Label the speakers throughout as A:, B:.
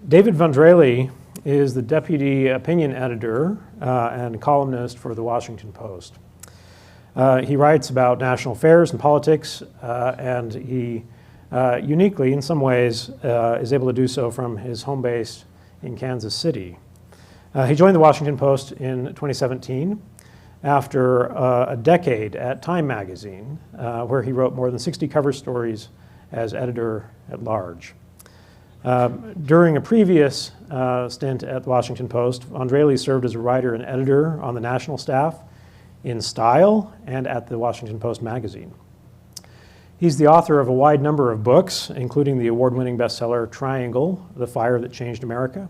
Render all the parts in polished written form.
A: David Von Drehle is the deputy opinion editor and columnist for the Washington Post. He writes about national affairs and politics, and he uniquely, in some ways, is able to do so from his home base in Kansas City. He joined the Washington Post in 2017 after a decade at Time magazine, where he wrote more than 60 cover stories as editor at large. During a previous stint at the Washington Post, Von Drehle served as a writer and editor on the national staff, in Style, and at the Washington Post magazine. He's the author of a wide number of books, including the award-winning bestseller Triangle, The Fire That Changed America.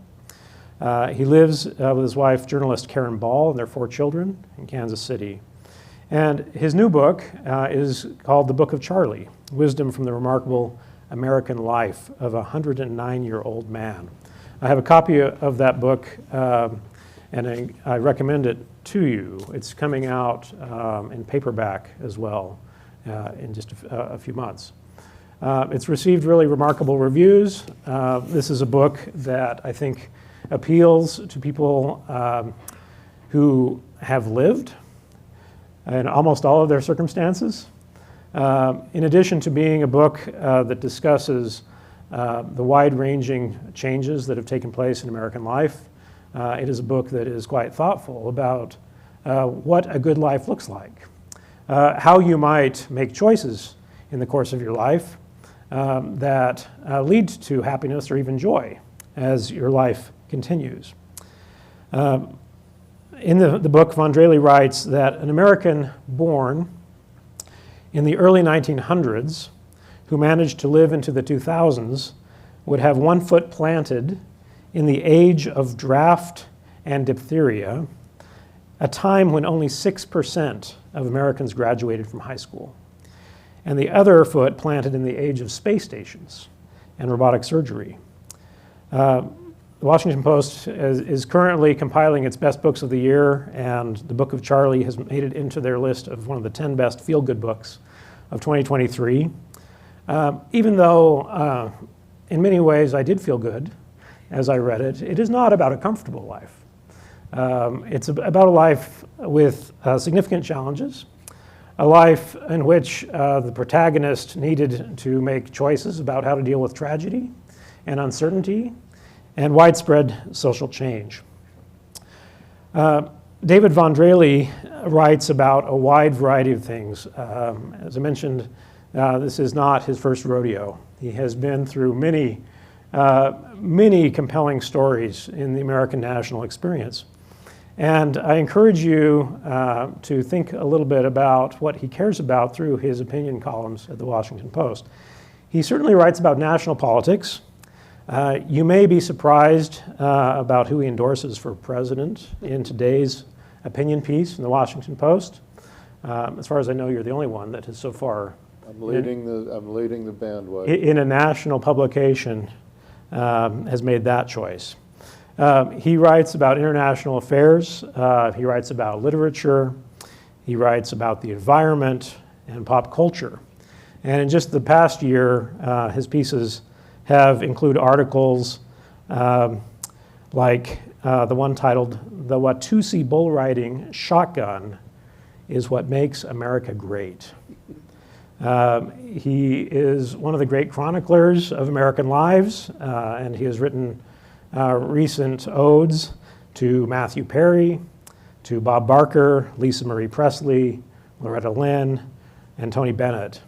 A: He lives with his wife, journalist Karen Ball, and their 4 children in Kansas City. And his new book is called The Book of Charlie, Wisdom from the Remarkable American Life of a 109-year-old Man. I have a copy of that book, and I recommend it to you. It's coming out in paperback as well in just a few months. It's received really remarkable reviews. This is a book that I think appeals to people who have lived in almost all of their circumstances. In addition to being a book that discusses the wide-ranging changes that have taken place in American life, it is a book that is quite thoughtful about what a good life looks like, how you might make choices in the course of your life that lead to happiness or even joy as your life continues. In the book, Von Drehle writes that an American born in the early 1900s who managed to live into the 2000s would have one foot planted in the age of draft and diphtheria, a time when only 6% of Americans graduated from high school, and the other foot planted in the age of space stations and robotic surgery. The Washington Post is currently compiling its best books of the year, and the Book of Charlie has made it into their list of one of the 10 best feel-good books of 2023. Even though in many ways I did feel good as I read it, it is not about a comfortable life. It's about a life with significant challenges, a life in which the protagonist needed to make choices about how to deal with tragedy and uncertainty and widespread social change. David Von Drehle writes about a wide variety of things. As I mentioned, this is not his first rodeo. He has been through many compelling stories in the American national experience. And I encourage you to think a little bit about what he cares about through his opinion columns at the Washington Post. He certainly writes about national politics. You may be surprised about who he endorses for president in today's opinion piece in the Washington Post. As far as I know, you're the only one that has so far.
B: I'm leading the bandwagon.
A: In a national publication has made that choice. He writes about international affairs. He writes about literature. He writes about the environment and pop culture. And in just the past year, his pieces have included articles like the one titled, "The Watusi Bull Riding Shotgun is What Makes America Great." He is one of the great chroniclers of American lives, and he has written recent odes to Matthew Perry, to Bob Barker, Lisa Marie Presley, Loretta Lynn, and Tony Bennett.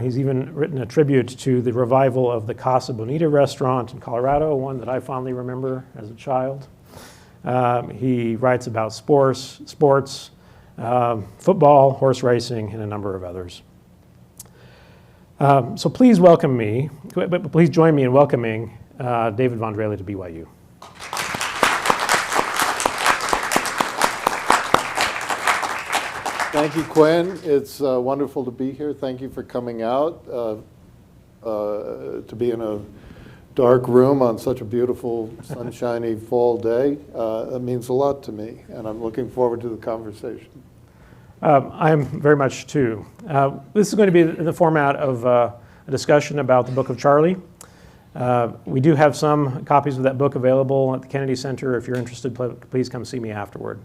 A: He's even written a tribute to the revival of the Casa Bonita restaurant in Colorado, one that I fondly remember as a child. He writes about sports, football, horse racing, and a number of others. So please welcome me, please join me in welcoming David Von Drehle to BYU.
B: Thank you, Quinn. It's wonderful to be here. Thank you for coming out to be in a dark room on such a beautiful, sunshiny fall day. It means a lot to me, and I'm looking forward to the conversation.
A: I'm very much too. This is going to be in the format of a discussion about the Book of Charlie. We do have some copies of that book available at the Kennedy Center. If you're interested, please come see me afterward.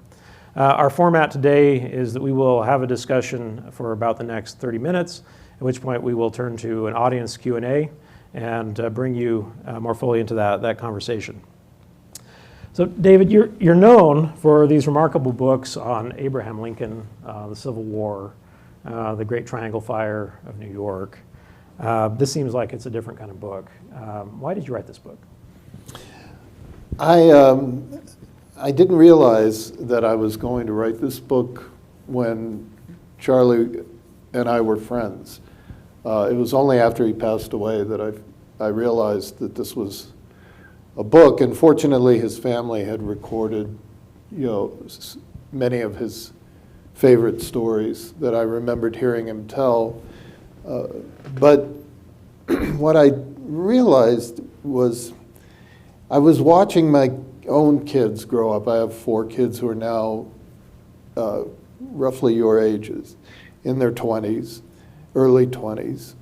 A: Our format today is that we will have a discussion for about the next 30 minutes, at which point we will turn to an audience Q&A and bring you more fully into that conversation. So David, you're known for these remarkable books on Abraham Lincoln, the Civil War, the Great Triangle Fire of New York. This seems like it's a different kind of book. Why did you write this book?
B: I didn't realize that I was going to write this book when Charlie and I were friends. It was only after he passed away that I realized that this was a book, and fortunately his family had recorded, many of his favorite stories that I remembered hearing him tell. But what I realized was I was watching my own kids grow up. I have 4 kids who are now roughly your ages, in their 20s, early 20s.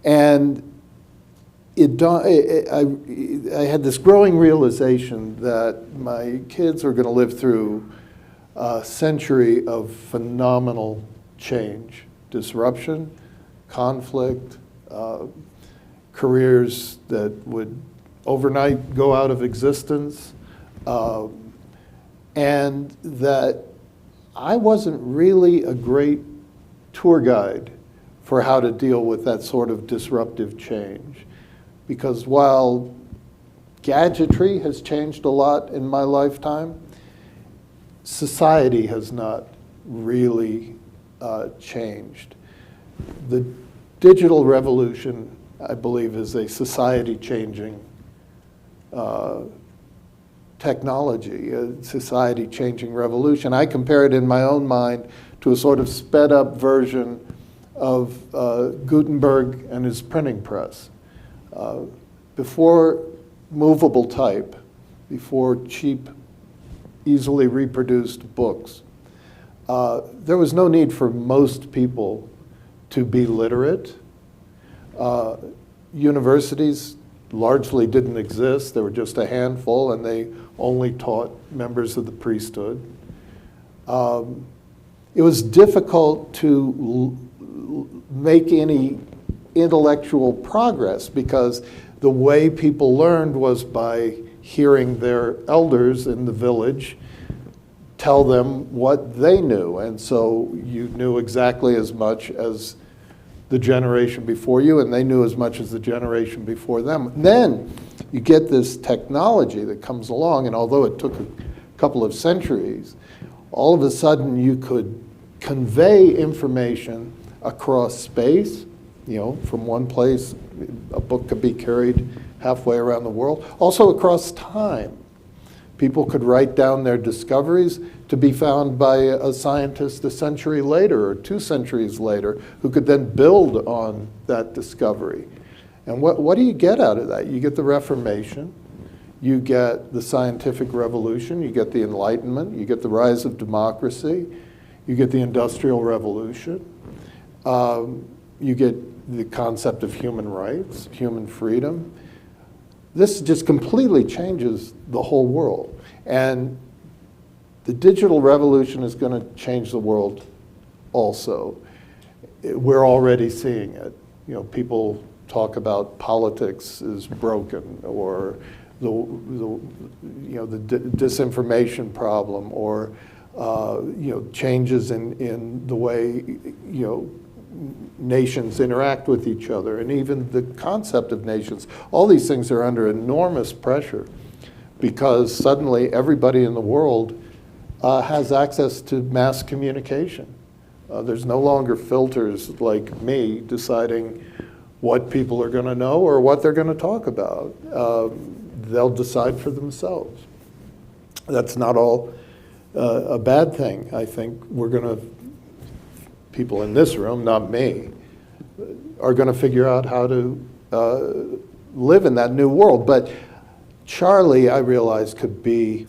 B: And I had this growing realization that my kids are going to live through a century of phenomenal change, disruption, conflict, careers that would overnight go out of existence, and that I wasn't really a great tour guide for how to deal with that sort of disruptive change. Because while gadgetry has changed a lot in my lifetime, society has not really changed. The digital revolution, I believe, is a society-changing technology, a society-changing revolution. I compare it in my own mind to a sort of sped-up version of Gutenberg and his printing press. Before movable type, before cheap, easily reproduced books, there was no need for most people to be literate. Universities largely didn't exist. There were just a handful, and they only taught members of the priesthood. It was difficult to make any intellectual progress because the way people learned was by hearing their elders in the village tell them what they knew. And so you knew exactly as much as the generation before you, and they knew as much as the generation before them. And then you get this technology that comes along, and although it took a couple of centuries, all of a sudden you could convey information across space, from one place. A book could be carried halfway around the world. Also across time. People could write down their discoveries to be found by a scientist a century later or 2 centuries later who could then build on that discovery. And what do you get out of that? You get the Reformation, you get the scientific revolution, you get the Enlightenment, you get the rise of democracy, you get the Industrial Revolution, you get the concept of human rights, human freedom. This just completely changes the whole world. And the digital revolution is going to change the world also. We're already seeing it. People talk about politics is broken, or the disinformation problem, or changes in the way nations interact with each other, and even the concept of nations. All these things are under enormous pressure because suddenly everybody in the world has access to mass communication. There's no longer filters like me deciding what people are going to know or what they're going to talk about. They'll decide for themselves. That's not all a bad thing. I think people in this room, not me, are going to figure out how to live in that new world. But Charlie, I realized, could be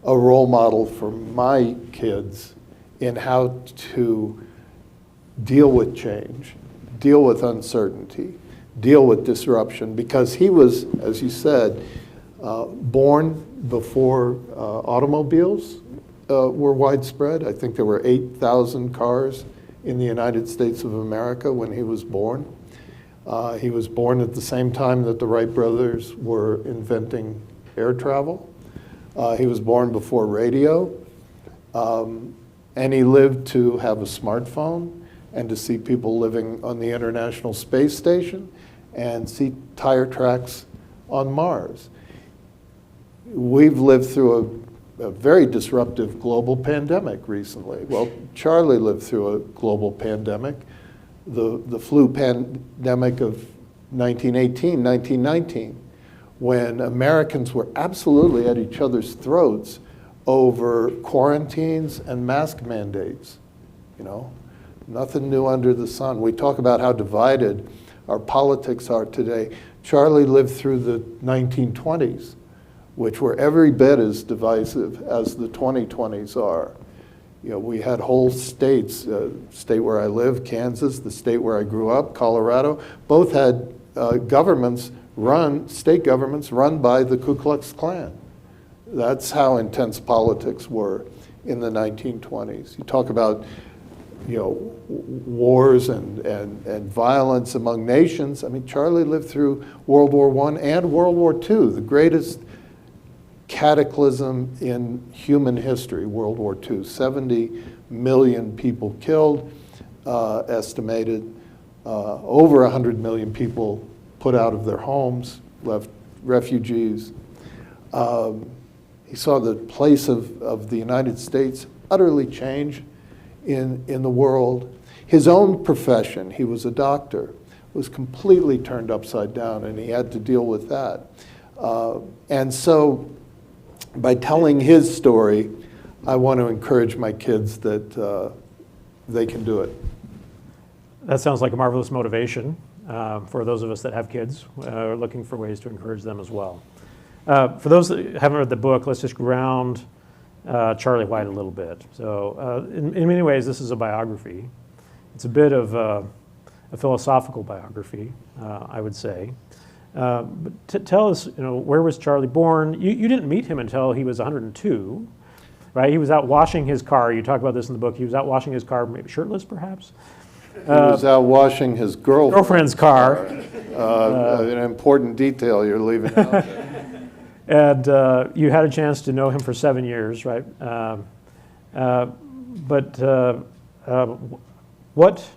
B: a role model for my kids in how to deal with change, deal with uncertainty, deal with disruption, because he was, as you said, born before automobiles were widespread. I think there were 8,000 cars in the United States of America when he was born. He was born at the same time that the Wright brothers were inventing air travel. He was born before radio. And he lived to have a smartphone and to see people living on the International Space Station and see tire tracks on Mars. We've lived through a very disruptive global pandemic recently. Well, Charlie lived through a global pandemic, the flu pandemic of 1918, 1919, when Americans were absolutely at each other's throats over quarantines and mask mandates. You know, nothing new under the sun. We talk about how divided our politics are today. Charlie lived through the 1920s, which were every bit as divisive as the 2020s are. You know, we had whole states, state where I live, Kansas, the state where I grew up, Colorado, both had state governments run by the Ku Klux Klan. That's how intense politics were in the 1920s. You talk about, you know, wars and violence among nations. I mean, Charlie lived through World War I and World War II, the greatest cataclysm in human history, World War II. 70 million people killed, estimated. Over 100 million people put out of their homes, left refugees. He saw the place of the United States utterly change in the world. His own profession, he was a doctor, was completely turned upside down, and he had to deal with that. And so by telling his story, I want to encourage my kids that they can do it.
A: That sounds like a marvelous motivation for those of us that have kids, looking for ways to encourage them as well. For those that haven't read the book, let's just ground Charlie White a little bit. So in many ways, this is a biography. It's a bit of a philosophical biography, I would say. But tell us, you know, where was Charlie born? You didn't meet him until he was 102, right? He was out washing his car. You talk about this in the book. He was out washing his car, maybe shirtless, perhaps?
B: He was out washing his
A: girlfriend's car.
B: An important detail you're leaving out there.
A: And you had a chance to know him for 7 years, right? What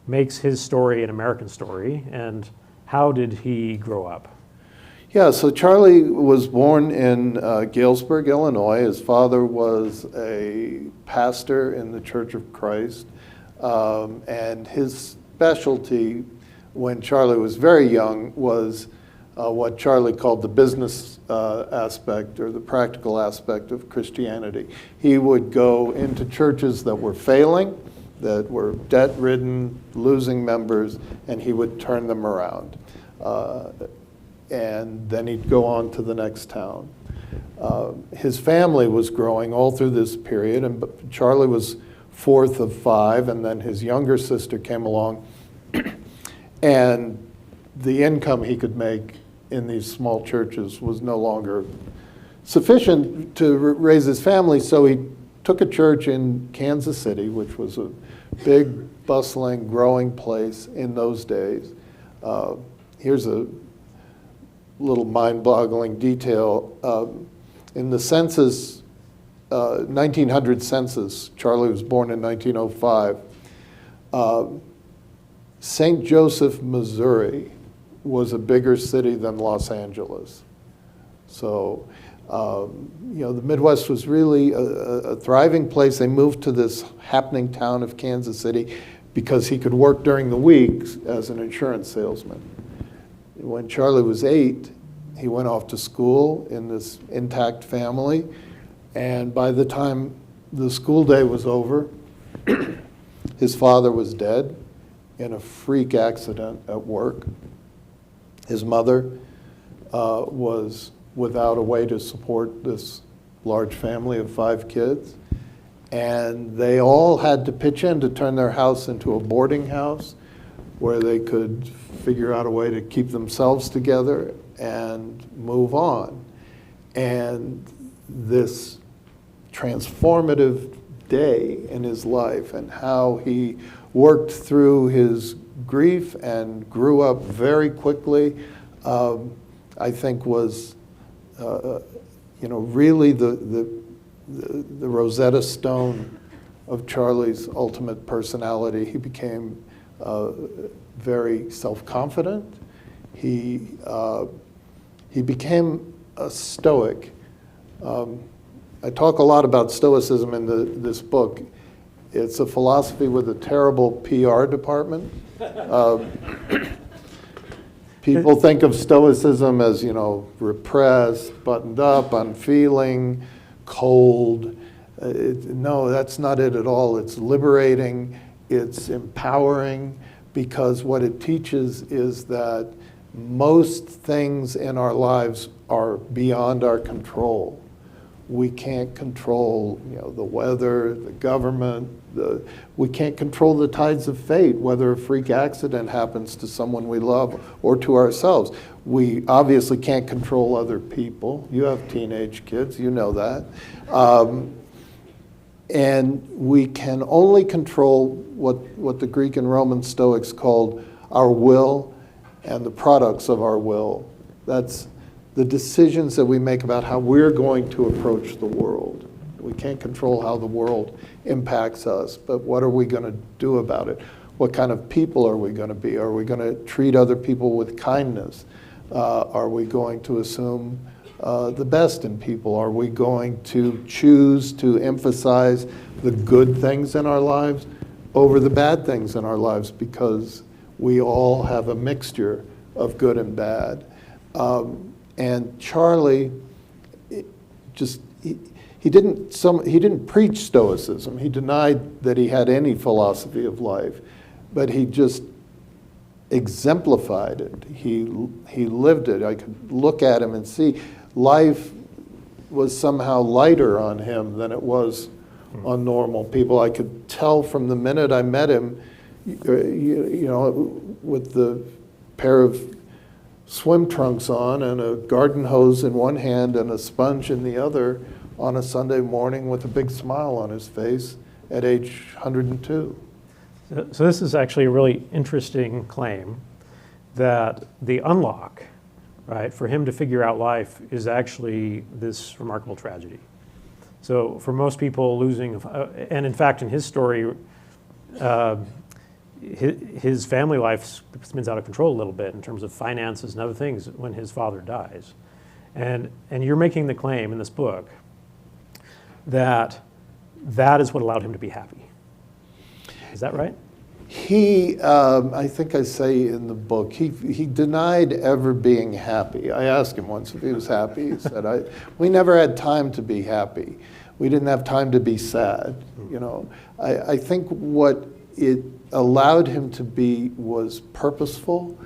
A: makes his story an American story, and how did he grow up?
B: Yeah, so Charlie was born in Galesburg, Illinois. His father was a pastor in the Church of Christ, and his specialty when Charlie was very young was what Charlie called the business aspect or the practical aspect of Christianity. He would go into churches that were failing, that were debt-ridden, losing members, and he would turn them around. And then he'd go on to the next town. His family was growing all through this period, and Charlie was fourth of five, and then his younger sister came along, and the income he could make in these small churches was no longer sufficient to raise his family, so he took a church in Kansas City, which was a big, bustling, growing place in those days. Here's a little mind-boggling detail. In the census, 1900 census, Charlie was born in 1905, St. Joseph, Missouri was a bigger city than Los Angeles. So, you know, the Midwest was really a thriving place. They moved to this happening town of Kansas City because he could work during the week as an insurance salesman. When Charlie was 8, he went off to school in this intact family, and by the time the school day was over, his father was dead in a freak accident at work. His mother was without a way to support this large family of 5 kids, and they all had to pitch in to turn their house into a boarding house where they could figure out a way to keep themselves together and move on. And this transformative day in his life and how he worked through his grief and grew up very quickly, I think was, really the Rosetta Stone of Charlie's ultimate personality. He became very self-confident. He became a Stoic. I talk a lot about Stoicism in this book. It's a philosophy with a terrible PR department. People think of Stoicism as, repressed, buttoned up, unfeeling, cold. No, that's not it at all. It's liberating, it's empowering, because what it teaches is that most things in our lives are beyond our control. We can't control, the weather, the government. We can't control the tides of fate, whether a freak accident happens to someone we love or to ourselves. We obviously can't control other people. You have teenage kids, you know that. And we can only control what the Greek and Roman Stoics called our will and the products of our will. That's the decisions that we make about how we're going to approach the world. We can't control how the world impacts us, but what are we going to do about it? What kind of people are we going to be? Are we going to treat other people with kindness? Are we going to assume the best in people? Are we going to choose to emphasize the good things in our lives over the bad things in our lives, because we all have a mixture of good and bad? And Charlie, he didn't preach Stoicism. He denied that he had any philosophy of life, but he just exemplified it. He lived it. I could look at him and see life was somehow lighter on him than it was on normal people. I could tell from the minute I met him, with the pair of swim trunks on and a garden hose in one hand and a sponge in the other on a Sunday morning with a big smile on his face at age 102.
A: So this is actually a really interesting claim that the unlock, right, for him to figure out life is actually this remarkable tragedy. So for most people, losing, and in fact in his story, his family life spins out of control a little bit in terms of finances and other things when his father dies. And you're making the claim in this book that is what allowed him to be happy. Is that right?
B: He, I think I say in the book, he denied ever being happy. I asked him once if he was happy. He said, we never had time to be happy. We didn't have time to be sad. I think what it allowed him to be was purposeful,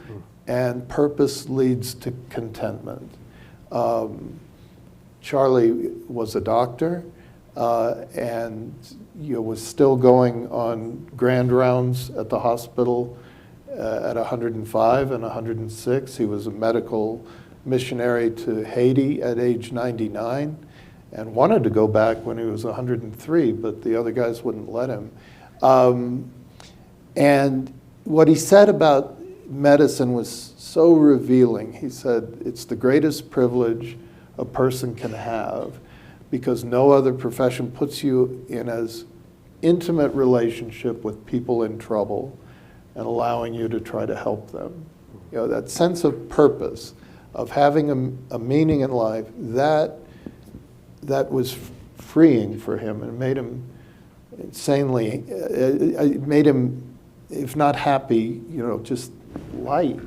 B: and purpose leads to contentment. Charlie was a doctor, and was still going on grand rounds at the hospital at 105 and 106. He was a medical missionary to Haiti at age 99 and wanted to go back when he was 103, but the other guys wouldn't let him. And what he said about medicine was so revealing. He said, it's the greatest privilege a person can have, because no other profession puts you in as intimate relationship with people in trouble and allowing you to try to help them. That sense of purpose, of having a meaning in life, that was freeing for him, and made him insanely, it made him, if not happy, just light.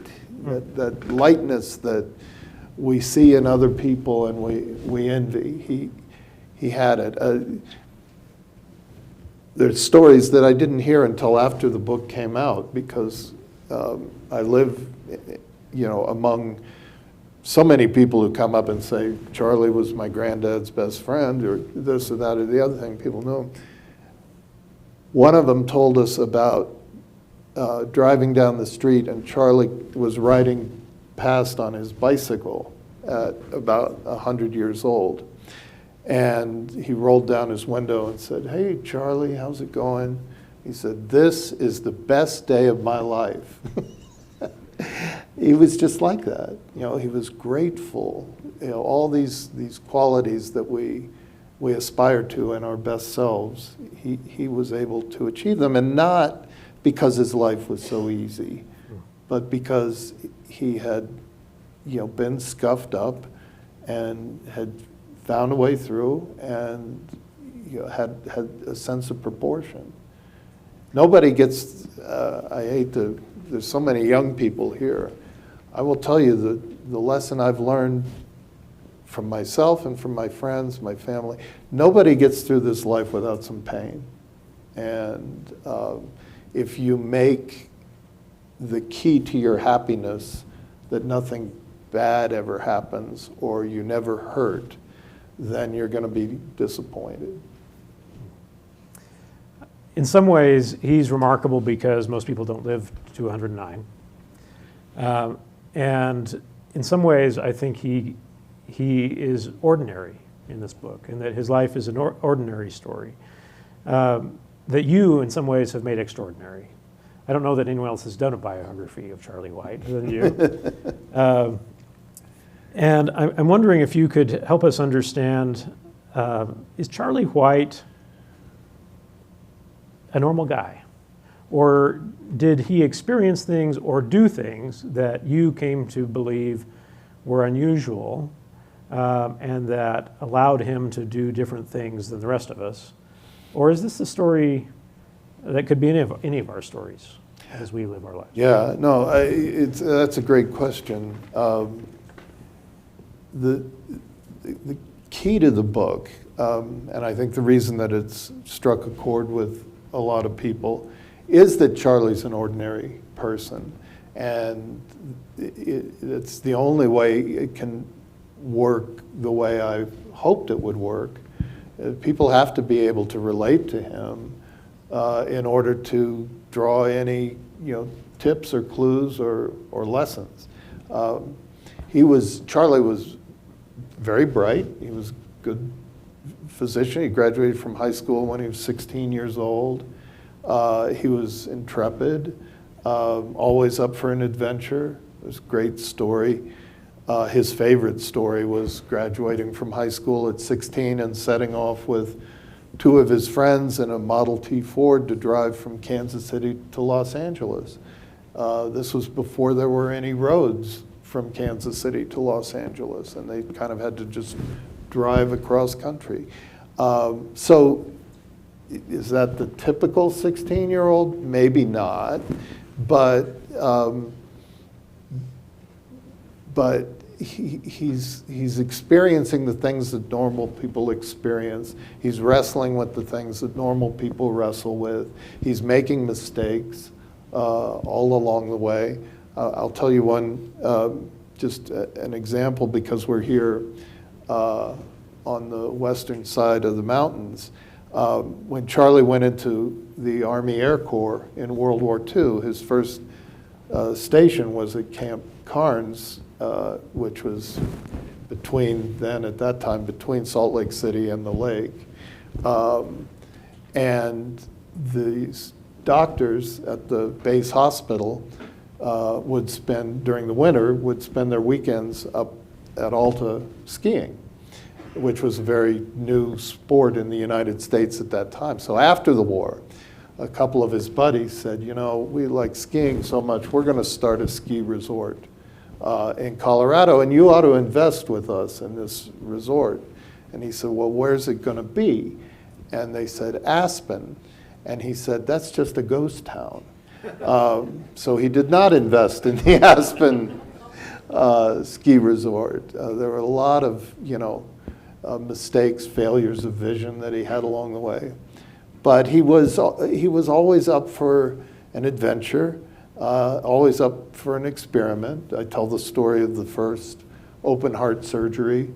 B: That lightness that we see in other people and we envy. He had it. There's stories that I didn't hear until after the book came out, because I live, among so many people who come up and say, Charlie was my granddad's best friend, or this or that or the other thing. People know him. One of them told us about driving down the street, and Charlie was riding past on his bicycle at about 100 years old. And he rolled down his window and said, "Hey, Charlie, how's it going?" He said, "This is the best day of my life." He was just like that. He was grateful. All these qualities that we aspire to in our best selves, he was able to achieve them, and not because his life was so easy, but because he had, been scuffed up and had found a way through, and had a sense of proportion. Nobody gets, there's so many young people here. I will tell you the lesson I've learned from myself and from my friends, my family, nobody gets through this life without some pain. And if you make the key to your happiness that nothing bad ever happens or you never hurt, then you're going to be disappointed.
A: In some ways, he's remarkable because most people don't live to 109. And in some ways, I think he is ordinary in this book, and that his life is an ordinary story that you, in some ways, have made extraordinary. I don't know that anyone else has done a biography of Charlie White other than you. And I'm wondering if you could help us understand, is Charlie White a normal guy? Or did he experience things or do things that you came to believe were unusual and that allowed him to do different things than the rest of us? Or is this a story that could be any of our stories as we live our lives?
B: Yeah, no, that's a great question. The key to the book, and I think the reason that it's struck a chord with a lot of people, is that Charlie's an ordinary person. And it's the only way it can work the way I hoped it would work. People have to be able to relate to him in order to draw any tips or clues or lessons. Charlie was very bright. He was a good physician. He graduated from high school when he was 16 years old. He was intrepid, always up for an adventure. It was a great story. His favorite story was graduating from high school at 16 and setting off with two of his friends in a Model T Ford to drive from Kansas City to Los Angeles. This was before there were any roads from Kansas City to Los Angeles, and they kind of had to just drive across country. So is that the typical 16-year-old? Maybe not, but he's experiencing the things that normal people experience. He's wrestling with the things that normal people wrestle with. He's making mistakes all along the way. I'll tell you one, just an example, because we're here on the western side of the mountains. When Charlie went into the Army Air Corps in World War II, his first station was at Camp Carnes, which was between Salt Lake City and the lake. And these doctors at the base hospital during the winter, would spend their weekends up at Alta skiing, which was a very new sport in the United States at that time. So after the war, a couple of his buddies said, we like skiing so much, we're going to start a ski resort in Colorado, and you ought to invest with us in this resort. And he said, well, where's it going to be? And they said, Aspen. And he said, that's just a ghost town. So he did not invest in the Aspen ski resort. There were a lot of, mistakes, failures of vision that he had along the way. But he was always up for an adventure, always up for an experiment. I tell the story of the first open heart surgery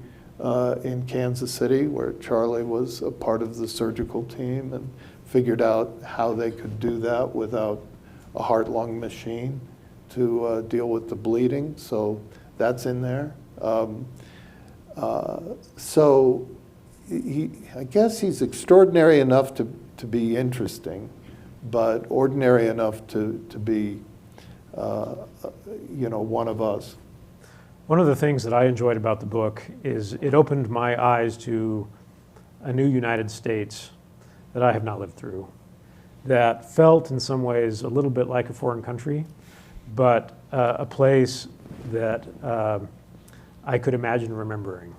B: in Kansas City, where Charlie was a part of the surgical team and figured out how they could do that without a heart-lung machine to deal with the bleeding, so that's in there. So I guess he's extraordinary enough to be interesting, but ordinary enough to be, one of us.
A: One of the things that I enjoyed about the book is it opened my eyes to a new United States that I have not lived through, that felt in some ways a little bit like a foreign country, but a place that I could imagine remembering.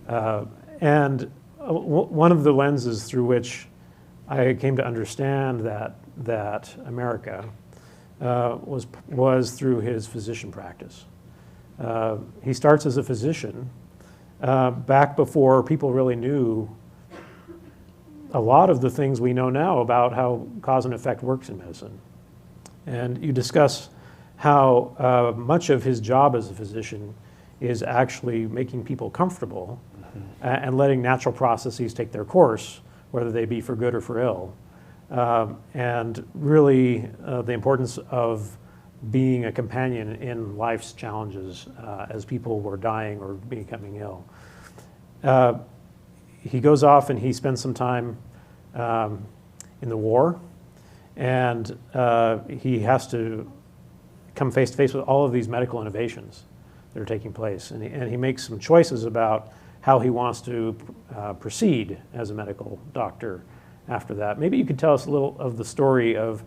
A: And one of the lenses through which I came to understand that America was through his physician practice. He starts as a physician back before people really knew a lot of the things we know now about how cause and effect works in medicine. And you discuss how much of his job as a physician is actually making people comfortable and letting natural processes take their course, whether they be for good or for ill. And really the importance of being a companion in life's challenges as people were dying or becoming ill. He goes off and he spends some time in the war, and he has to come face to face with all of these medical innovations that are taking place. And he makes some choices about how he wants to proceed as a medical doctor after that. Maybe you could tell us a little of the story of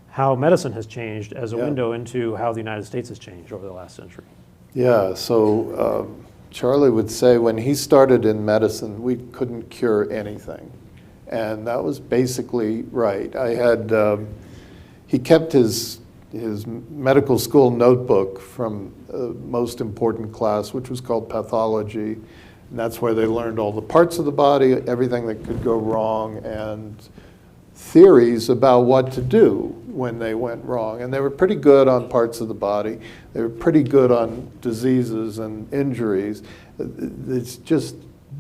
A: how medicine has changed as a window into how the United States has changed over the last century.
B: Yeah, so Charlie would say when he started in medicine, we couldn't cure anything. And that was basically right. He kept his medical school notebook from the most important class, which was called pathology. And that's where they learned all the parts of the body, everything that could go wrong, and theories about what to do when they went wrong. And they were pretty good on parts of the body. They were pretty good on diseases and injuries. It's just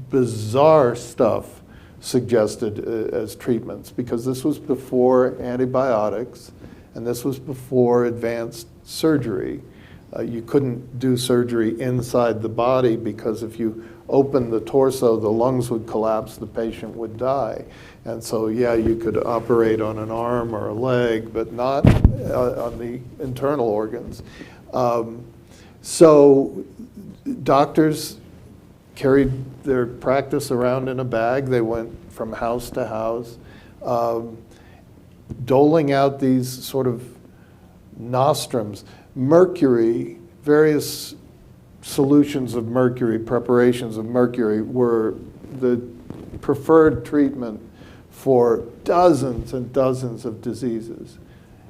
B: bizarre stuff suggested as treatments, because this was before antibiotics and this was before advanced surgery. You couldn't do surgery inside the body because if you opened the torso, the lungs would collapse, the patient would die. And so, yeah, you could operate on an arm or a leg, but not on the internal organs. So doctors carried their practice around in a bag. They went from house to house, doling out these sort of nostrums. Mercury, various solutions of mercury, preparations of mercury, were the preferred treatment for dozens and dozens of diseases.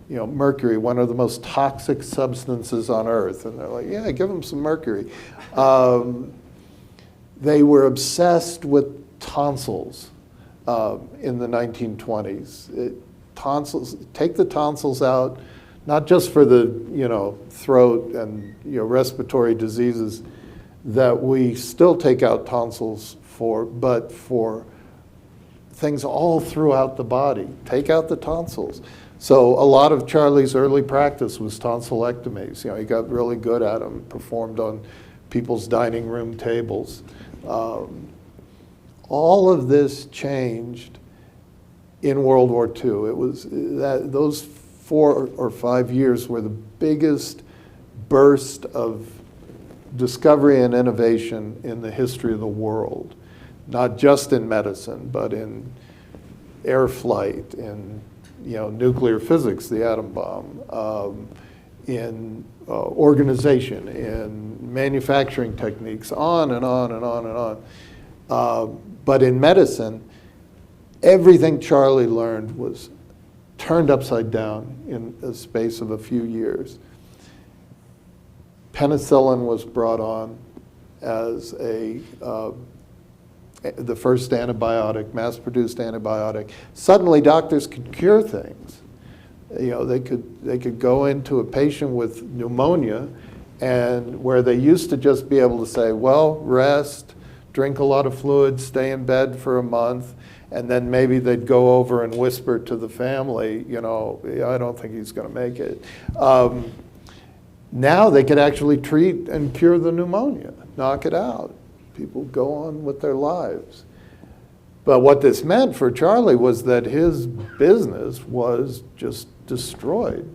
B: You know, mercury, one of the most toxic substances on Earth. And they're like, yeah, give them some mercury. They were obsessed with tonsils in the 1920s. Tonsils, take the tonsils out, not just for the throat and respiratory diseases that we still take out tonsils for, but for things all throughout the body. Take out the tonsils. So a lot of Charlie's early practice was tonsillectomies. He got really good at them, performed on people's dining room tables. All of this changed in World War II. It was those 4 or 5 years were the biggest burst of discovery and innovation in the history of the world, not just in medicine, but in air flight, in nuclear physics, the atom bomb, in organization, in manufacturing techniques, on and on and on and on. But in medicine, everything Charlie learned was turned upside down in a space of a few years. Penicillin was brought on as the first antibiotic, mass-produced antibiotic. Suddenly, doctors could cure things. They could go into a patient with pneumonia, and where they used to just be able to say, well, rest, drink a lot of fluids, stay in bed for a month, And then maybe they'd go over and whisper to the family, you know, I don't think he's going to make it. Now they could actually treat and cure the pneumonia, knock it out. People go on with their lives. But what this meant for Charlie was that his business was just destroyed.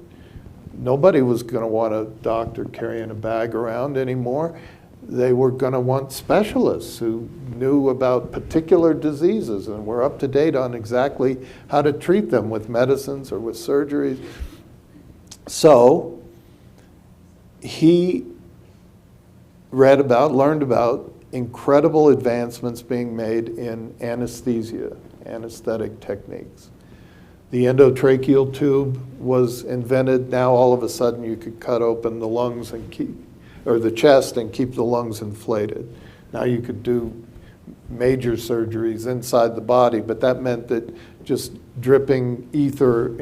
B: Nobody was going to want a doctor carrying a bag around anymore. They were going to want specialists who knew about particular diseases and were up to date on exactly how to treat them with medicines or with surgeries. So he learned about incredible advancements being made in anesthesia, anesthetic techniques. The endotracheal tube was invented. Now all of a sudden you could cut open the lungs and or the chest and keep the lungs inflated. Now you could do major surgeries inside the body, but that meant that just dripping ether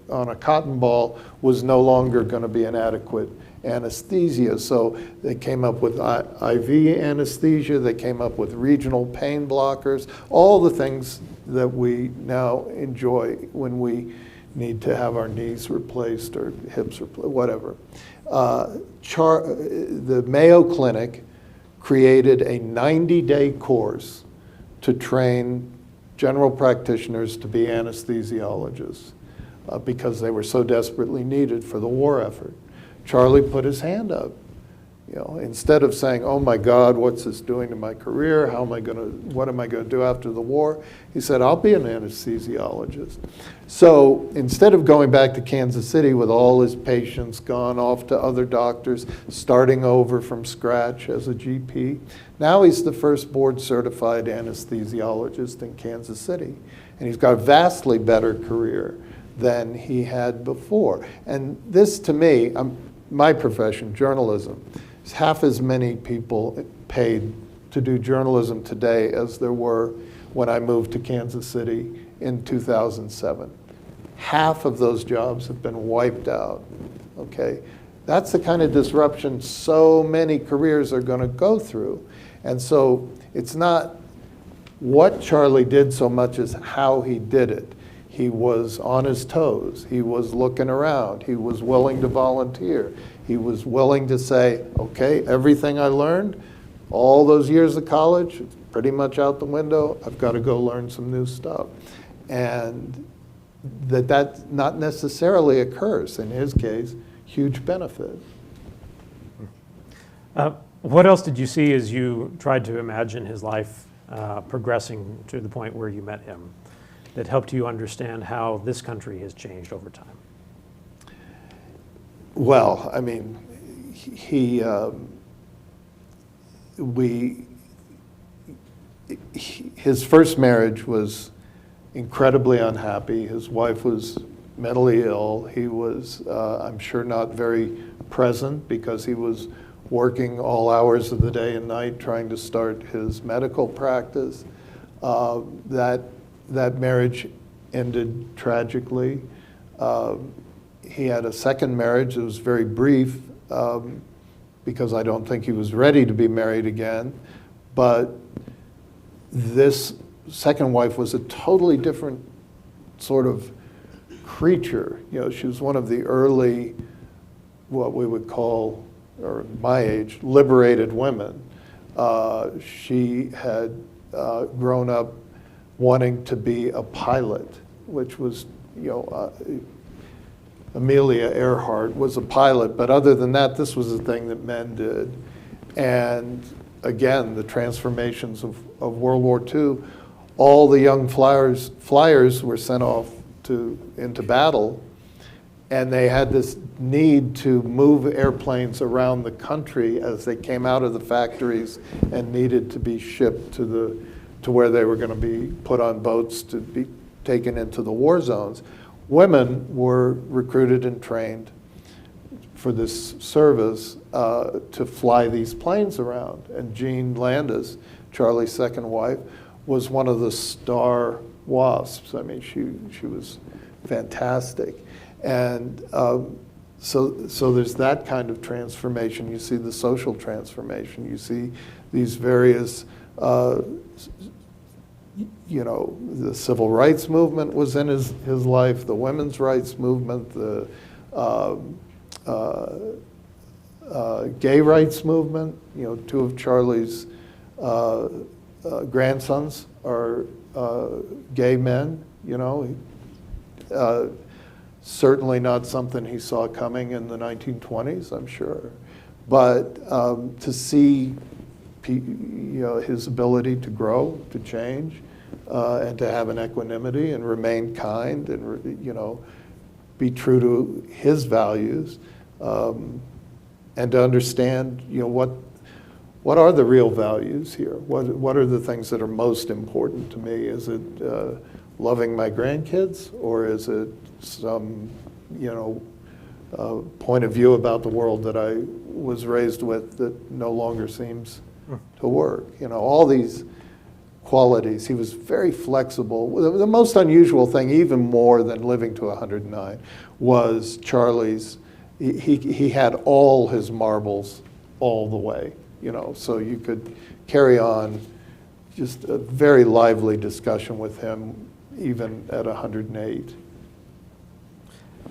B: on a cotton ball was no longer going to be an adequate anesthesia. So they came up with IV anesthesia, they came up with regional pain blockers, all the things that we now enjoy when we need to have our knees replaced or hips replaced, whatever. The Mayo Clinic created a 90-day course to train general practitioners to be anesthesiologists because they were so desperately needed for the war effort. Charlie put his hand up. You know, instead of saying, "Oh my God, what's this doing to my career? What am I going to do after the war?" He said, "I'll be an anesthesiologist." So instead of going back to Kansas City with all his patients gone off to other doctors, starting over from scratch as a GP, now he's the first board-certified anesthesiologist in Kansas City. And he's got a vastly better career than he had before. And this, to me, my profession, journalism, is half as many people paid to do journalism today as there were when I moved to Kansas City in 2007. Half of those jobs have been wiped out, okay? That's the kind of disruption so many careers are going to go through. And so it's not what Charlie did so much as how he did it. He was on his toes. He was looking around. He was willing to volunteer. He was willing to say, okay, everything I learned, all those years of college, it's pretty much out the window. I've got to go learn some new stuff. And that not necessarily occurs. In his case, huge benefit.
A: What else did you see as you tried to imagine his life progressing to the point where you met him that helped you understand how this country has changed over time?
B: Well, I mean, his first marriage was incredibly unhappy. His wife was mentally ill. He was, I'm sure, not very present because he was working all hours of the day and night trying to start his medical practice. That marriage ended tragically. He had a second marriage that was very brief because I don't think he was ready to be married again. But this second wife was a totally different sort of creature. You know, she was one of the early, what we would call, or my age, liberated women. She had grown up wanting to be a pilot, which was, you know, Amelia Earhart was a pilot, but other than that, this was a thing that men did. And again, the transformations of World War II, all the young flyers were sent off into battle, and they had this need to move airplanes around the country as they came out of the factories and needed to be shipped to where they were going to be put on boats to be taken into the war zones. Women were recruited and trained for this service to fly these planes around. And Jean Landis, Charlie's second wife, was one of the star wasps. I mean, she was fantastic. And so there's that kind of transformation. You see the social transformation. You see these various the civil rights movement was in his life, the women's rights movement, the gay rights movement. Two of Charlie's grandsons are gay men. Certainly not something he saw coming in the 1920s, I'm sure. But to see his ability to grow, to change, and to have an equanimity and remain kind and be true to his values, and to understand what are the real values here? What are the things that are most important to me? Is it loving my grandkids, or is it some point of view about the world that I was raised with that no longer seems to work? All these qualities. He was very flexible. The most unusual thing, even more than living to 109, was Charlie's. He had all his marbles all the way. So you could carry on just a very lively discussion with him, even at 108.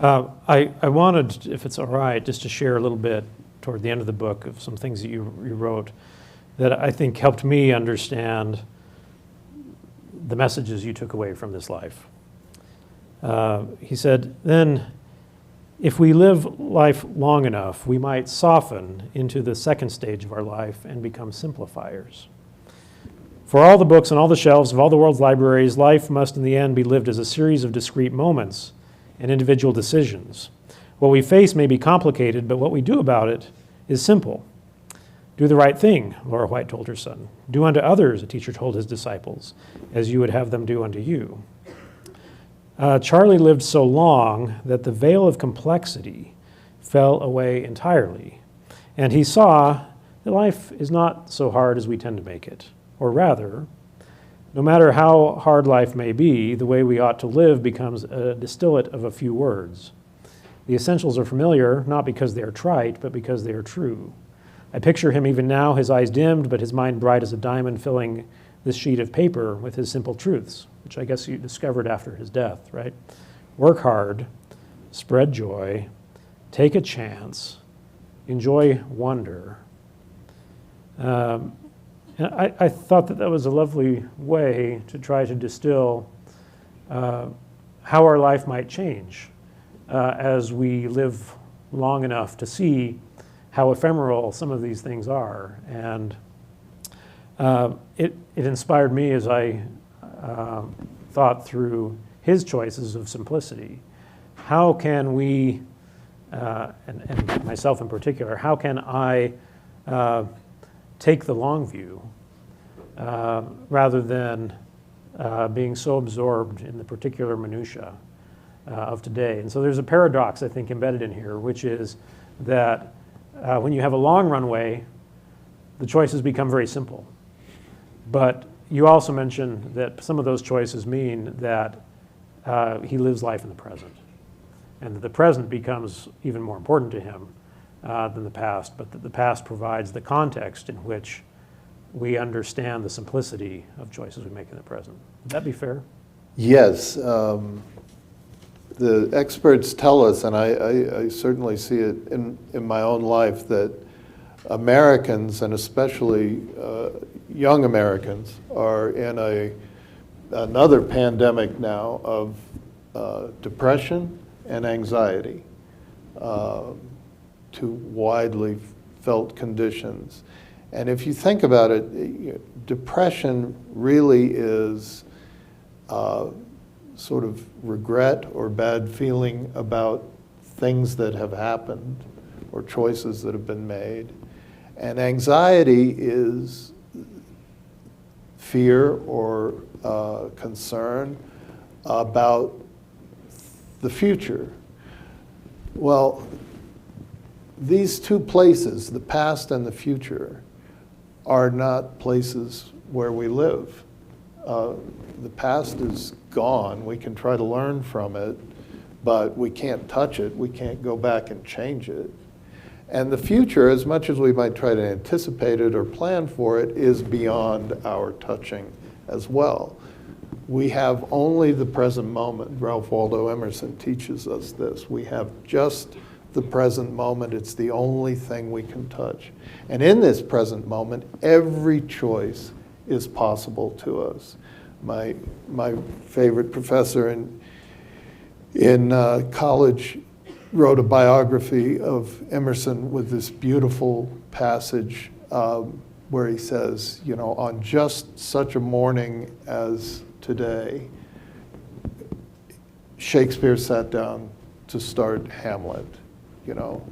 A: I wanted, if it's all right, just to share a little bit toward the end of the book of some things that you wrote that I think helped me understand the messages you took away from this life. He said, then, if we live life long enough, we might soften into the second stage of our life and become simplifiers. For all the books on all the shelves of all the world's libraries, life must in the end be lived as a series of discrete moments and individual decisions. What we face may be complicated, but what we do about it is simple. Do the right thing, Laura White told her son. Do unto others, a teacher told his disciples, as you would have them do unto you. Charlie lived so long that the veil of complexity fell away entirely, and he saw that life is not so hard as we tend to make it. Or rather, no matter how hard life may be, the way we ought to live becomes a distillate of a few words. The essentials are familiar, not because they are trite, but because they are true. I picture him even now, his eyes dimmed, but his mind bright as a diamond, filling this sheet of paper with his simple truths, which I guess you discovered after his death, right? Work hard, spread joy, take a chance, enjoy wonder. And I thought that was a lovely way to try to distill how our life might change as we live long enough to see how ephemeral some of these things are. And it inspired me as I thought through his choices of simplicity. How can we, and myself in particular, how can I take the long view rather than being so absorbed in the particular minutia of today? And so there's a paradox, I think, embedded in here, which is that when you have a long runway, the choices become very simple. But you also mentioned that some of those choices mean that he lives life in the present, and that the present becomes even more important to him than the past, but that the past provides the context in which we understand the simplicity of choices we make in the present. Would that be fair?
B: Yes. The experts tell us, and I certainly see it in my own life, that Americans, and especially young Americans, are in another pandemic now of depression and anxiety, two widely felt conditions. And if you think about it, depression really is sort of regret or bad feeling about things that have happened or choices that have been made. And anxiety is fear or concern about the future. Well, these two places, the past and the future, are not places where we live. The past is gone. We can try to learn from it, but we can't touch it. We can't go back and change it. And the future, as much as we might try to anticipate it or plan for it, is beyond our touching as well. We have only the present moment. Ralph Waldo Emerson teaches us this. We have just the present moment. It's the only thing we can touch. And in this present moment, every choice is possible to us. My favorite professor in college wrote a biography of Emerson with this beautiful passage where he says, you know, on just such a morning as today, Shakespeare sat down to start Hamlet, you know.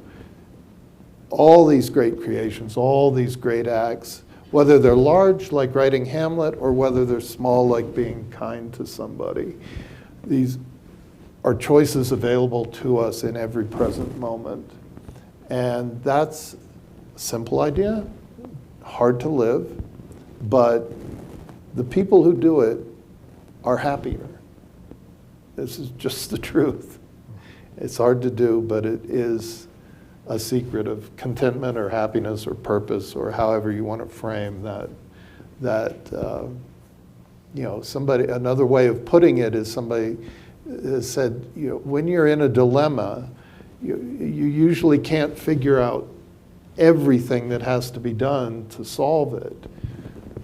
B: All these great creations, all these great acts, whether they're large, like writing Hamlet, or whether they're small, like being kind to somebody, these are choices available to us in every present moment. And that's a simple idea, hard to live, but the people who do it are happier. This is just the truth. It's hard to do, but it is a secret of contentment or happiness or purpose, or however you want to frame that. You know, another way of putting it is somebody has said, you know, when you're in a dilemma, you usually can't figure out everything that has to be done to solve it.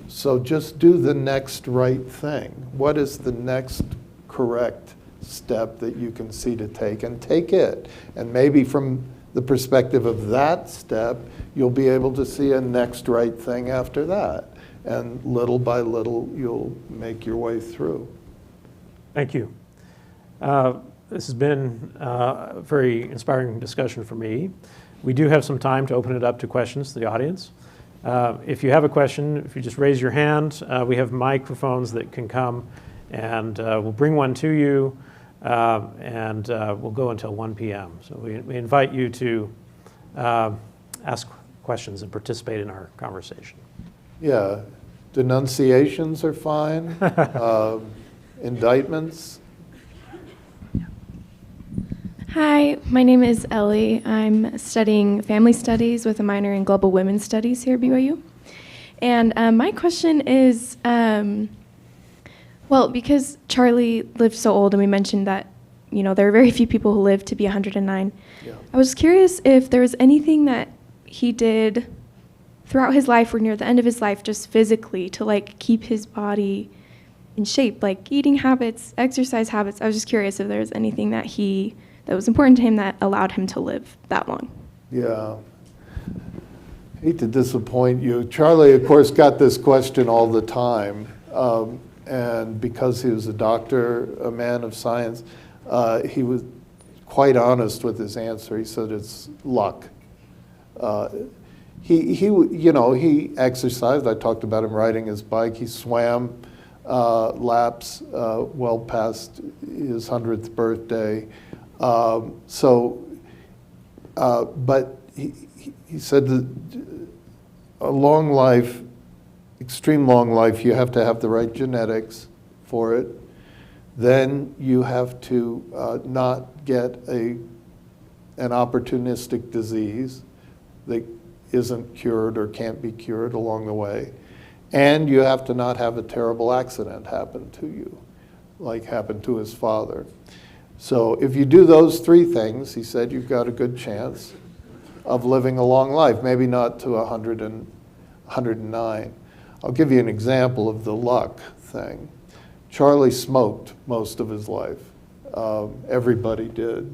B: So just do the next right thing. What is the next correct step that you can see to take, and take it. And maybe from the perspective of that step, you'll be able to see a next right thing after that. And little by little, you'll make your way through.
A: Thank you. This has been a very inspiring discussion for me. We do have some time to open it up to questions to the audience. If you have a question, if you just raise your hand, we have microphones that can come, and we'll bring one to you, and we'll go until 1 p.m. So we invite you to ask questions and participate in our conversation.
B: Yeah, denunciations are fine. Indictments.
C: Hi, my name is Ellie. I'm studying family studies with a minor in global women's studies here at BYU. And my question is, well, because Charlie lived so old, and we mentioned that, you know, there are very few people who live to be 109.
B: Yeah.
C: I was curious if there was anything that he did throughout his life or near the end of his life, just physically, to like keep his body in shape, like eating habits, exercise habits. I was just curious if there was anything that was important to him that allowed him to live that long.
B: Yeah. Hate to disappoint you. Charlie, of course, got this question all the time. And because he was a doctor, a man of science, he was quite honest with his answer. He said it's luck. He exercised. I talked about him riding his bike. He swam laps well past his 100th birthday. But he said that a long life, extreme long life, you have to have the right genetics for it. Then you have to not get an opportunistic disease that isn't cured or can't be cured along the way. And you have to not have a terrible accident happen to you, like happened to his father. So if you do those three things, he said, you've got a good chance of living a long life, maybe not to 109. I'll give you an example of the luck thing. Charlie smoked most of his life. Everybody did.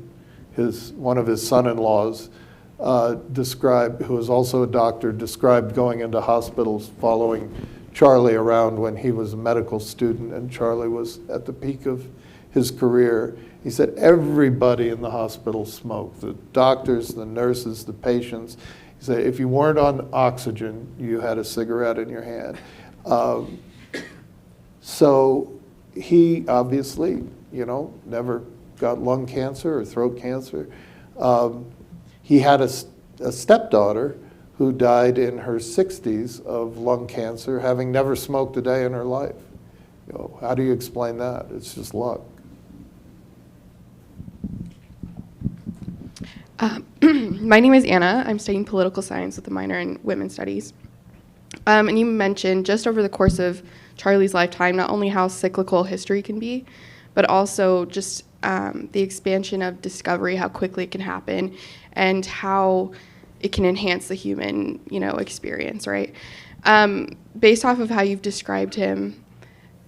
B: One of his son-in-laws who was also a doctor, described going into hospitals following Charlie around when he was a medical student and Charlie was at the peak of his career. He said everybody in the hospital smoked, the doctors, the nurses, the patients. He said if you weren't on oxygen, you had a cigarette in your hand. So he obviously, never got lung cancer or throat cancer. He had a stepdaughter who died in her 60s of lung cancer, having never smoked a day in her life. How do you explain that? It's just luck.
D: My name is Anna. I'm studying political science with a minor in women's studies. And you mentioned just over the course of Charlie's lifetime, not only how cyclical history can be, but also just the expansion of discovery, how quickly it can happen, and how it can enhance the human, experience, right? Based off of how you've described him,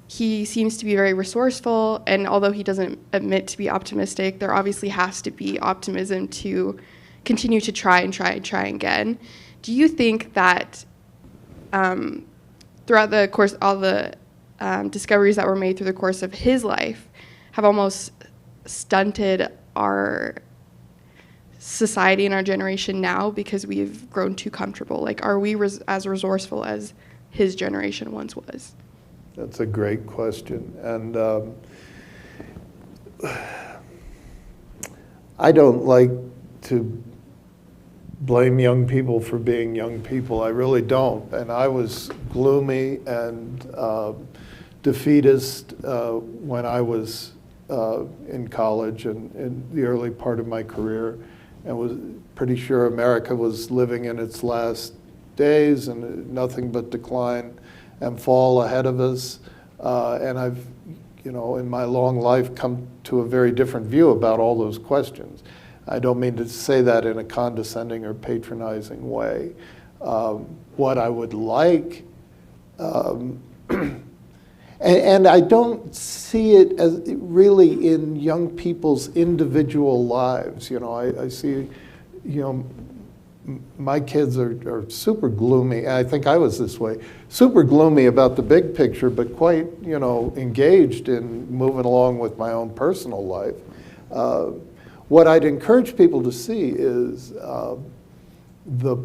D: he seems to be very resourceful, and although he doesn't admit to be optimistic, there obviously has to be optimism to continue to try again. Do you think that throughout the course, all the discoveries that were made through the course of his life have almost stunted our society and our generation now because we've grown too comfortable? Like, are we as resourceful as his generation once was?
B: That's a great question. And I don't like to blame young people for being young people. I really don't. And I was gloomy and defeatist when I was in college and in the early part of my career, and was pretty sure America was living in its last days and nothing but decline and fall ahead of us. And I've, in my long life come to a very different view about all those questions. I don't mean to say that in a condescending or patronizing way. What I would like, and I don't see it as really in young people's individual lives. I see, my kids are super gloomy. I think I was this way, super gloomy about the big picture, but quite, engaged in moving along with my own personal life. What I'd encourage people to see is the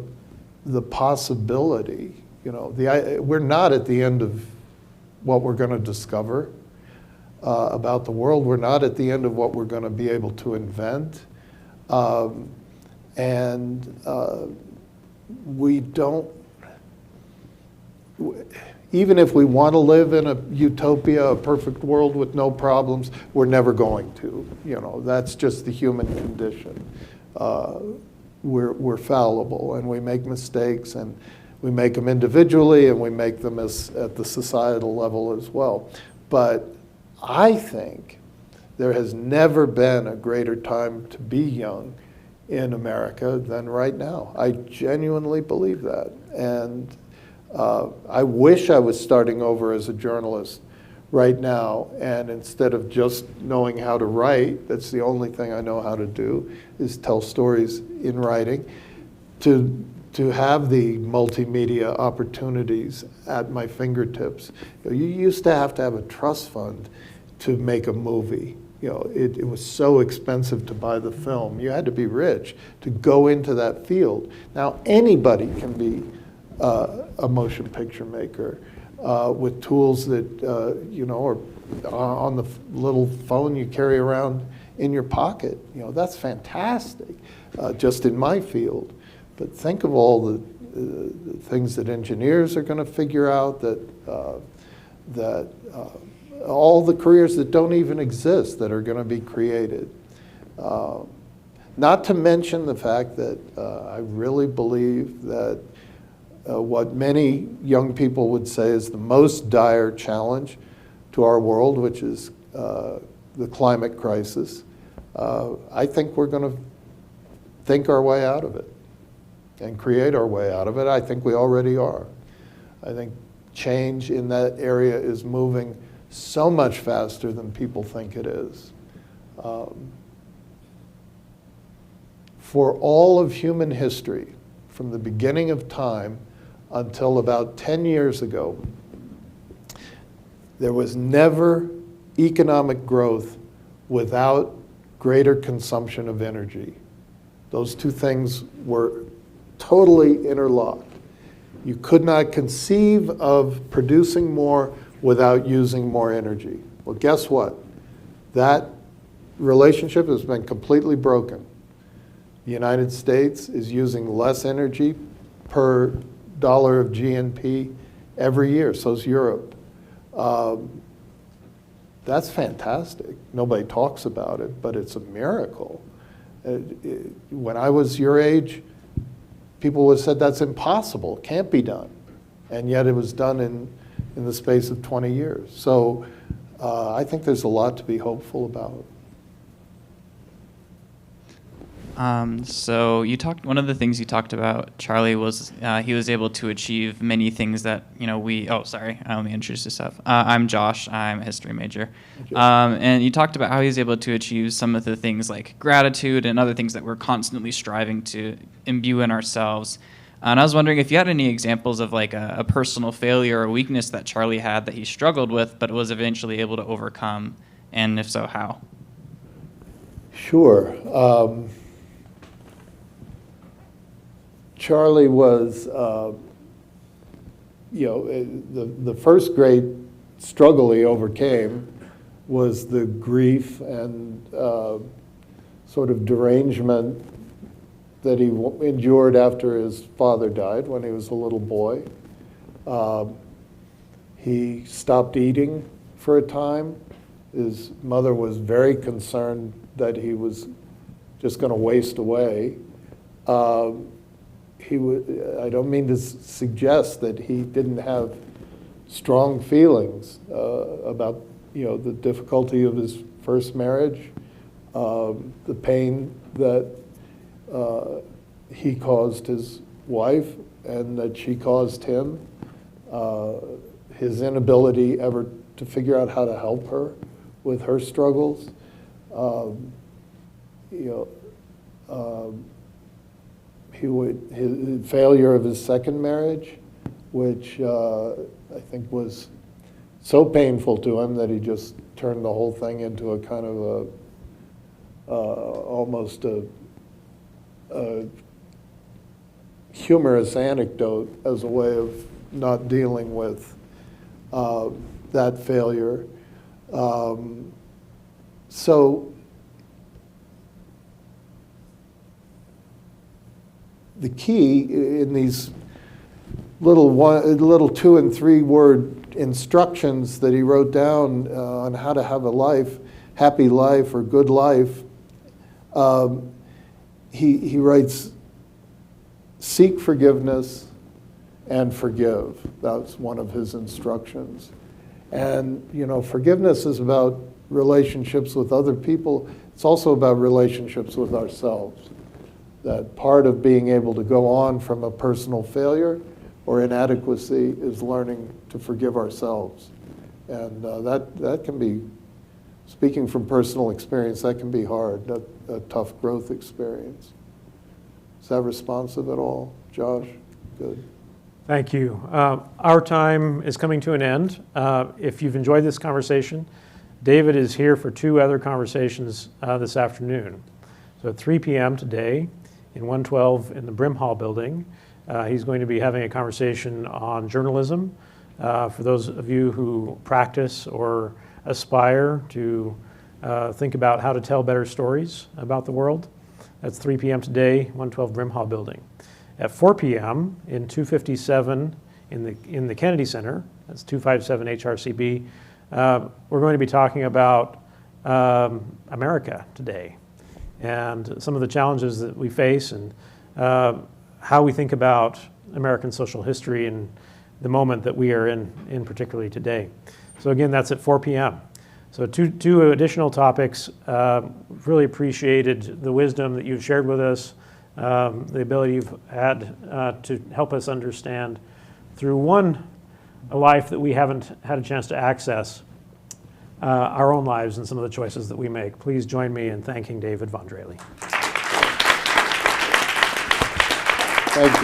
B: possibility. We're not at the end of what we're going to discover about the world. We're not at the end of what we're going to be able to invent. We don't, even if we want to live in a utopia, a perfect world with no problems, we're never going to. That's just the human condition. We're fallible, and we make mistakes, and we make them individually, and we make them at the societal level as well. But I think there has never been a greater time to be young in America than right now. I genuinely believe that. And I wish I was starting over as a journalist right now, and instead of just knowing how to write, that's the only thing I know how to do, is tell stories in writing, to have the multimedia opportunities at my fingertips. You used to have a trust fund to make a movie. It was so expensive to buy the film. You had to be rich to go into that field. Now anybody can be a motion picture maker with tools that are on the little phone you carry around in your pocket. That's fantastic, just in my field. But think of all the things that engineers are going to figure out, that all the careers that don't even exist that are going to be created. Not to mention the fact that I really believe that what many young people would say is the most dire challenge to our world, which is the climate crisis. I think we're going to think our way out of it and create our way out of it. I think we already are. I think change in that area is moving so much faster than people think it is. For all of human history, from the beginning of time until about 10 years ago, there was never economic growth without greater consumption of energy. Those two things were totally interlocked. You could not conceive of producing more without using more energy. Well, guess what? That relationship has been completely broken. The United States is using less energy per dollar of GNP every year, so is Europe. That's fantastic. Nobody talks about it, but it's a miracle. When I was your age, people would have said that's impossible, it can't be done. And yet it was done in the space of 20 years. So I think there's a lot to be hopeful about.
E: So one of the things you talked about, Charlie, was he was able to achieve many things that, let me introduce yourself. I'm Josh, I'm a history major. And you talked about how he was able to achieve some of the things like gratitude and other things that we're constantly striving to imbue in ourselves. And I was wondering if you had any examples of like a personal failure or weakness that Charlie had that he struggled with, but was eventually able to overcome, and if so, how?
B: Sure. Charlie was, the first great struggle he overcame was the grief and sort of derangement that he endured after his father died when he was a little boy. He stopped eating for a time. His mother was very concerned that he was just going to waste away. I don't mean to suggest that he didn't have strong feelings about the difficulty of his first marriage, the pain that he caused his wife and that she caused him, his inability ever to figure out how to help her with her struggles. His failure of his second marriage, which I think was so painful to him that he just turned the whole thing into a kind of almost a humorous anecdote as a way of not dealing with that failure. So the key in these little 2 and 3 word instructions that he wrote down on how to have a happy life or good life, he writes, seek forgiveness and forgive. That's one of his instructions. And forgiveness is about relationships with other people. It's also about relationships with ourselves. That part of being able to go on from a personal failure or inadequacy is learning to forgive ourselves. And that can be, speaking from personal experience, that can be hard, a tough growth experience. Is that responsive at all, Josh? Good.
A: Thank you. Our time is coming to an end. If you've enjoyed this conversation, David is here for 2 other conversations this afternoon. So at 3 p.m. today, in 112 in the Brimhall building, he's going to be having a conversation on journalism for those of you who practice or aspire to think about how to tell better stories about the world. That's 3 p.m. today, 112 Brimhall building. At 4 p.m. in 257 in the Kennedy Center, that's 257 HRCB, we're going to be talking about America today and some of the challenges that we face and how we think about American social history and the moment that we are in particularly today. So again, that's at 4 p.m. So two additional topics. Really appreciated the wisdom that you've shared with us, the ability you've had to help us understand through a life that we haven't had a chance to access, our own lives and some of the choices that we make. Please join me in thanking David Von Drehle.
B: Thank you.